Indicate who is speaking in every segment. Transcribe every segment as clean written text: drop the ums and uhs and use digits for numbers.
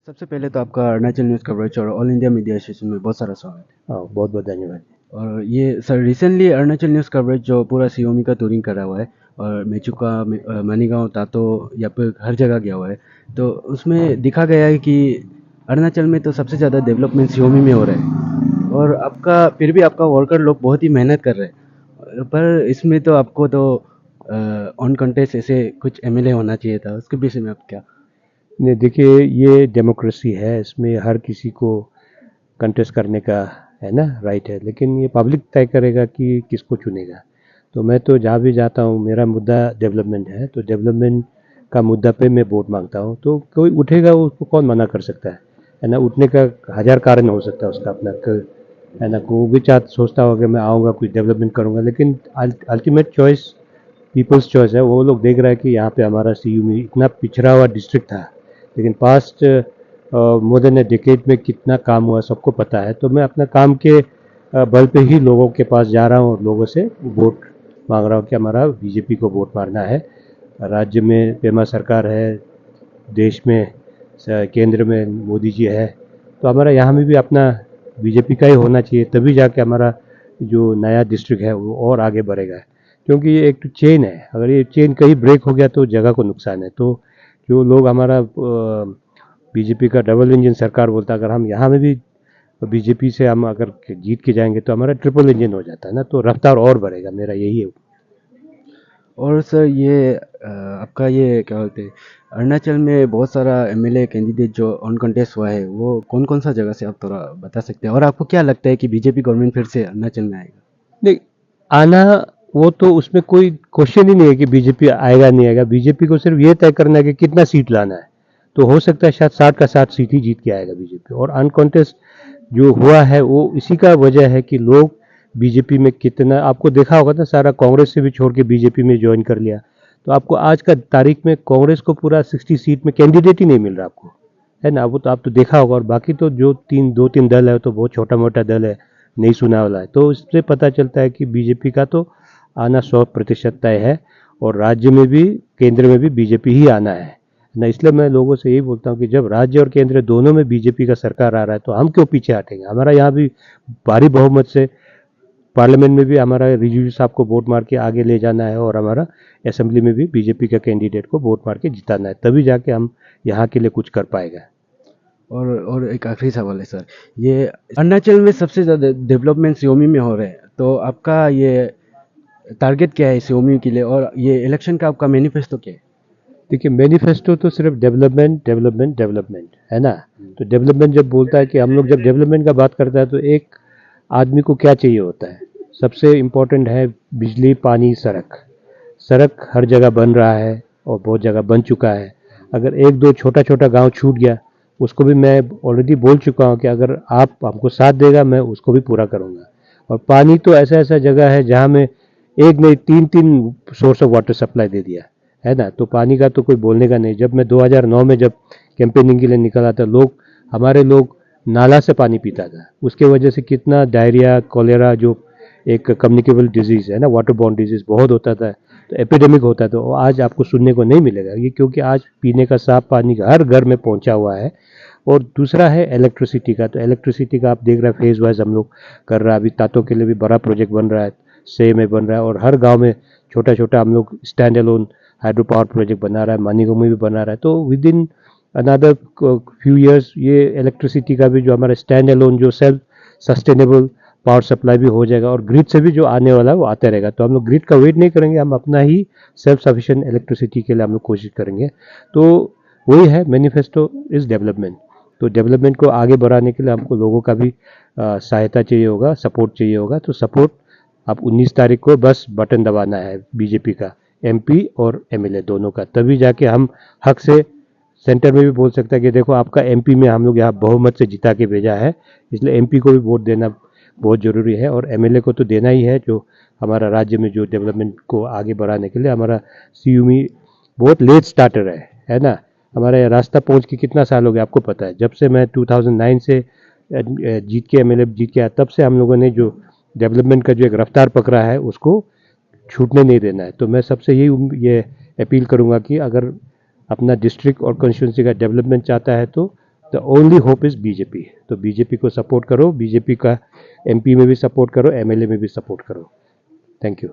Speaker 1: सबसे पहले तो आपका अरुणाचल न्यूज़ कवरेज और ऑल इंडिया मीडिया एसोसिएशन में बहुत सारा स्वागत है।
Speaker 2: हाँ, बहुत बहुत धन्यवाद।
Speaker 1: और ये sir recently Arunachal news coverage जो पूरा सियोमी का टूरिंग करा हुआ है और मेचुका मनीगांव तातो या फिर हर जगह गया हुआ है। तो उसमें दिखा गया है कि अरुणाचल में तो सबसे ज़्यादा डेवलपमेंट सियोमी में हो रहा है और आपका फिर भी आपका वर्कर लोग बहुत ही मेहनत कर रहे हैं। पर इसमें तो आपको तो ऑन कंटेस्ट ऐसे कुछ एमएलए होना चाहिए था, उसके विषय में आप क्या?
Speaker 2: नहीं, देखिए, ये डेमोक्रेसी है, इसमें हर किसी को कंटेस्ट करने का है ना राइट है, लेकिन ये पब्लिक तय करेगा कि किसको चुनेगा। तो मैं तो जहाँ भी जाता हूँ, मेरा मुद्दा डेवलपमेंट है, तो डेवलपमेंट का मुद्दा पे मैं वोट मांगता हूँ। तो कोई उठेगा, उसको कौन मना कर सकता है ना। उठने का हजार कारण हो सकता है उसका अपना है ना। कोई भी चाह सोचता होगा कि मैं आऊँगा कुछ डेवलपमेंट करूँगा, लेकिन अल्टीमेट चॉइस पीपल्स चॉइस है। वो लोग देख रहा है कि यहाँ पे हमारा सीयू में इतना पिछड़ा हुआ डिस्ट्रिक्ट था, लेकिन past more than a decade में कितना काम हुआ सबको पता है। तो मैं अपना काम के बल पे ही लोगों के पास जा रहा हूँ और लोगों से वोट मांग रहा हूँ कि हमारा बीजेपी को वोट मारना है। राज्य में पेमा सरकार है, देश में केंद्र में मोदी जी है, तो हमारा यहाँ में भी अपना बीजेपी का ही होना चाहिए, तभी जाके हमारा जो नया डिस्ट्रिक्ट है वो और आगे बढ़ेगा। क्योंकि ये एक तो चेन है, अगर ये चेन कहीं ब्रेक हो गया तो जगह को नुकसान है। तो जो लोग हमारा बीजेपी का डबल इंजन सरकार बोलता है, अगर हम यहाँ में भी बीजेपी से हम अगर जीत के जाएंगे तो हमारा ट्रिपल इंजन हो जाता है ना, तो रफ्तार और बढ़ेगा। मेरा यही है।
Speaker 1: और सर ये आपका ये क्या बोलते हैं, अरुणाचल में बहुत सारा एमएलए कैंडिडेट जो ऑन कंटेस्ट हुआ है वो कौन कौन सा जगह से आप थोड़ा बता सकते हैं और आपको क्या लगता है कि बीजेपी गवर्नमेंट फिर से अरुणाचल में आएगा?
Speaker 2: नहीं, आना, वो तो उसमें कोई क्वेश्चन ही नहीं है कि बीजेपी आएगा नहीं आएगा। बीजेपी को सिर्फ ये तय करना है कि कितना सीट लाना है। तो हो सकता है शायद 60 का 60 सीट ही जीत के आएगा बीजेपी। और अनकॉन्टेस्ट जो हुआ है वो इसी का वजह है कि लोग बीजेपी में कितना, आपको देखा होगा ना, सारा कांग्रेस से भी छोड़ के बीजेपी में ज्वाइन कर लिया। तो आपको आज का तारीख में कांग्रेस को पूरा 60 सीट में कैंडिडेट ही नहीं मिल रहा आपको, है ना। वो तो आप तो देखा होगा। और बाकी तो जो दो तीन दल है तो बहुत छोटा मोटा दल है, नहीं सुना वाला है। तो इससे पता चलता है कि बीजेपी का तो आना 100% तय है, और राज्य में भी केंद्र में भी बीजेपी ही आना है ना। इसलिए मैं लोगों से यही बोलता हूँ कि जब राज्य और केंद्र दोनों में बीजेपी का सरकार आ रहा है तो हम क्यों पीछे हटेंगे। हमारा यहाँ भी भारी बहुमत से पार्लियामेंट में भी हमारा रिजू साहब को वोट मार के आगे ले जाना है, और हमारा असेंबली में भी बीजेपी का कैंडिडेट को वोट मार के जिताना है, तभी जाके हम यहाँ के लिए कुछ कर पाएगा।
Speaker 1: और एक आखिरी सवाल है सर, ये अरुणाचल में सबसे ज़्यादा डेवलपमेंट सियोमी में हो रहे हैं, तो आपका ये टारगेट क्या है सियोमी के लिए और ये इलेक्शन का आपका मैनिफेस्टो क्या है?
Speaker 2: देखिए, मैनिफेस्टो तो सिर्फ डेवलपमेंट डेवलपमेंट डेवलपमेंट है ना। तो डेवलपमेंट जब बोलता है कि हम लोग जब डेवलपमेंट का बात करता है तो एक आदमी को क्या चाहिए होता है। सबसे इम्पोर्टेंट है बिजली, पानी, सड़क। सड़क हर जगह बन रहा है और बहुत जगह बन चुका है। अगर एक दो छोटा छोटा गांव छूट गया, उसको भी मैं ऑलरेडी बोल चुका हूँ कि अगर आप हमको साथ देगा मैं उसको भी पूरा करूँगा। और पानी तो ऐसा ऐसा जगह है जहाँ में एक नहीं तीन तीन सोर्स ऑफ वाटर सप्लाई दे दिया है ना। तो पानी का तो कोई बोलने का नहीं। जब मैं 2009 में जब कैंपेनिंग के लिए निकला था, हमारे लोग नाला से पानी पीता था। उसके वजह से कितना डायरिया, कोलेरा, जो एक कम्युनिकेबल डिजीज़ है ना, वाटर बॉर्न डिजीज़ बहुत होता था, तो एपिडेमिक होता था। वो आज आपको सुनने को नहीं मिलेगा, ये क्योंकि आज पीने का साफ पानी हर घर में पहुंचा हुआ है। और दूसरा है इलेक्ट्रिसिटी का। तो इलेक्ट्रिसिटी का आप देख रहे हैं फेज वाइज हम लोग कर रहा है। अभी तातों के लिए भी बड़ा प्रोजेक्ट बन रहा है, से में बन रहा है, और हर गांव में छोटा छोटा हम लोग stand alone hydro power project बना रहा है, मानीगांव में भी बना रहा है। तो with in another few years ये इलेक्ट्रिसिटी का भी जो हमारा स्टैंड अलोन जो सेल्फ सस्टेनेबल पावर सप्लाई भी हो जाएगा, और ग्रिड से भी जो आने वाला है वो आता रहेगा। तो हम लोग ग्रिड का वेट नहीं करेंगे, हम अपना ही सेल्फ सफिशिएंट इलेक्ट्रिसिटी के लिए हम लोग कोशिश करेंगे। तो वही है मैनिफेस्टो इज डेवलपमेंट। तो डेवलपमेंट को आगे बढ़ाने के लिए हमको लोगों का भी सहायता चाहिए होगा, सपोर्ट चाहिए होगा। तो सपोर्ट आप 19 तारीख को बस बटन दबाना है बीजेपी का, एमपी और एमएलए दोनों का, तभी जाके हम हक से सेंटर में भी बोल सकते हैं कि देखो आपका एमपी में हम लोग यहाँ बहुमत से जिता के भेजा है, इसलिए एमपी को भी वोट देना बहुत ज़रूरी है। और एमएलए को तो देना ही है, जो हमारा राज्य में जो डेवलपमेंट को आगे बढ़ाने के लिए हमारा सीयूमी बहुत लेट स्टार्टर है ना। हमारा ये रास्ता पहुंच के कितना साल हो गया आपको पता है। जब से मैं 2009 से जीत के एमएलए जीत के आया, तब से हम लोगों ने जो डेवलपमेंट का जो एक रफ्तार पकड़ा है उसको छूटने नहीं देना है। तो मैं सबसे यही ये अपील करूंगा कि अगर अपना डिस्ट्रिक्ट और कॉन्स्टिट्यूंसी का डेवलपमेंट चाहता है तो the only hope is BJP. तो बीजेपी को सपोर्ट करो, बीजेपी का एमपी में भी सपोर्ट करो, एमएलए में भी सपोर्ट करो। Thank you.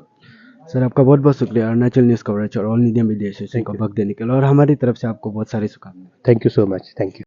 Speaker 1: सर आपका बहुत बहुत शुक्रिया अरुणाचल न्यूज़ कवरेज और ऑल इंडिया मीडिया एसोसिएशन को वक्त देने के लिए, और हमारी तरफ से आपको बहुत सारी शुभकामनाएं।
Speaker 2: Thank you so much. Thank you.